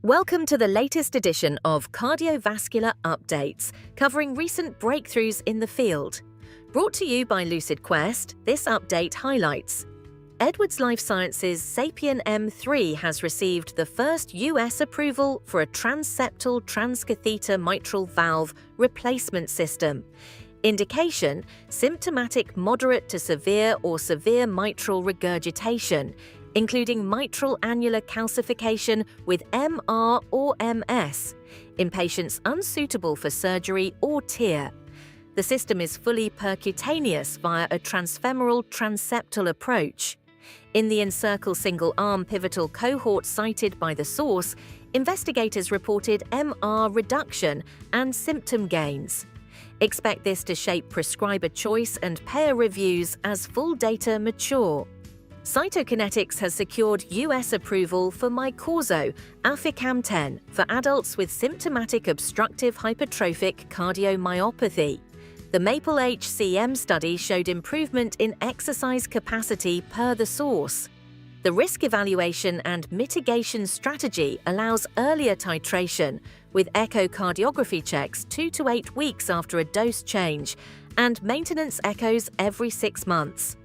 Welcome to the latest edition of Cardiovascular Updates, covering recent breakthroughs in the field. Brought to you by Lucid Quest, this update highlights: Edwards Lifesciences' Sapien M3 has received the first US approval for a transseptal transcatheter mitral valve replacement system. Indication: symptomatic moderate to severe or severe mitral regurgitation, including mitral annular calcification with MR or MS, in patients unsuitable for surgery or TEER. The system is fully percutaneous via a transfemoral transseptal approach. In the ENCIRCLE single-arm pivotal cohort cited by the source, investigators reported MR reduction and symptom gains. Expect this to shape prescriber choice and payer reviews as full data mature. Cytokinetics has secured US approval for Myqorzo, aficamten, for adults with symptomatic obstructive hypertrophic cardiomyopathy. The MAPLE-HCM study showed improvement in exercise capacity per the source. The risk evaluation and mitigation strategy allows earlier titration, with echocardiography checks 2 to 8 weeks after a dose change and maintenance echoes every 6 months.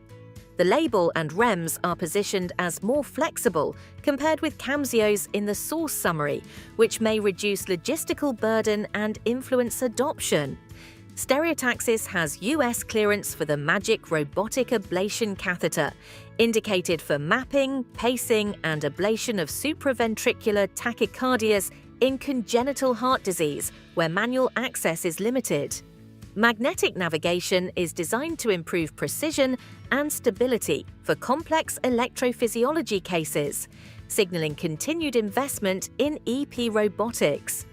The label and REMS are positioned as more flexible compared with Camzyos in the source summary, which may reduce logistical burden and influence adoption. Stereotaxis has US clearance for the MAGIC robotic ablation catheter, indicated for mapping, pacing, and ablation of supraventricular tachycardias in congenital heart disease, where manual access is limited. Magnetic navigation is designed to improve precision and stability for complex electrophysiology cases, signaling continued investment in EP robotics.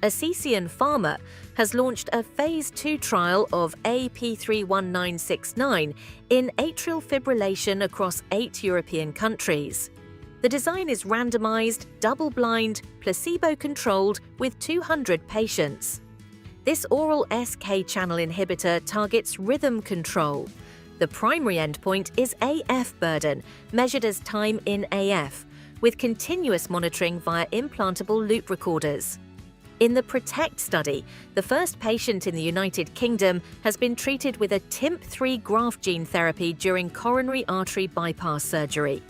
Acesion Pharma has launched a Phase 2 trial of AP31969 in atrial fibrillation across 8 European countries. The design is randomized, double-blind, placebo-controlled with 200 patients. This oral SK channel inhibitor targets rhythm control. The primary endpoint is AF burden, measured as time in AF, with continuous monitoring via implantable loop recorders. In the PROTECT study, the first patient in the United Kingdom has been treated with a TIMP3 graft gene therapy during coronary artery bypass surgery.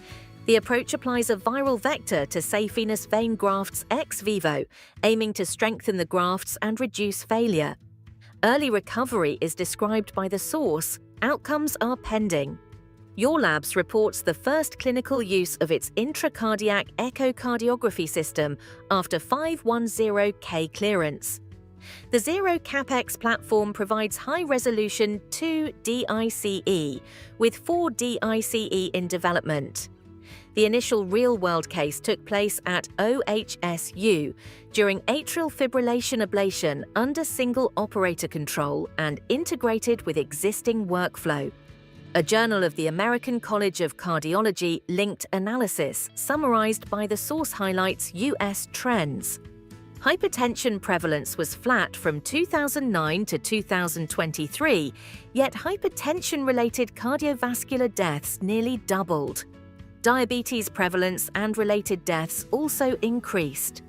The approach applies a viral vector to safe venous vein grafts ex vivo, aiming to strengthen the grafts and reduce failure. Early recovery is described by the source. Outcomes are pending. YorLabs reports the first clinical use of its intracardiac echocardiography system after 510K clearance. The Zero CapEx platform provides high-resolution 2 DICE, with 4 DICE in development. The initial real-world case took place at OHSU during atrial fibrillation ablation under single operator control and integrated with existing workflow. A Journal of the American College of Cardiology linked analysis summarized by the source highlights US trends. Hypertension prevalence was flat from 2009 to 2023, yet hypertension-related cardiovascular deaths nearly doubled. Diabetes prevalence and related deaths also increased.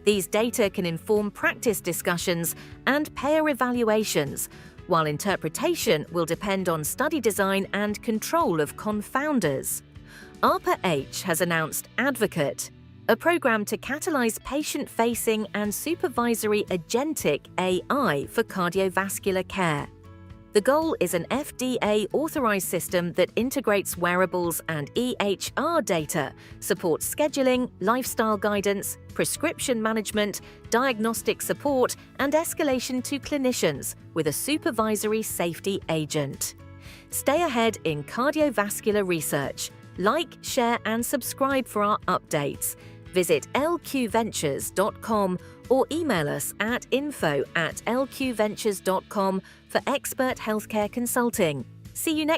These data can inform practice discussions and payer evaluations, while interpretation will depend on study design and control of confounders. ARPA H has announced ADVOCATE, a program to catalyze patient-facing and supervisory agentic AI for cardiovascular care. The goal is an FDA-authorized system that integrates wearables and EHR data, supports scheduling, lifestyle guidance, prescription management, diagnostic support, and escalation to clinicians with a supervisory safety agent. Stay ahead in cardiovascular research. Like, share, and subscribe for our updates. Visit lqventures.com or email us at info@lqventures.com for expert healthcare consulting. See you next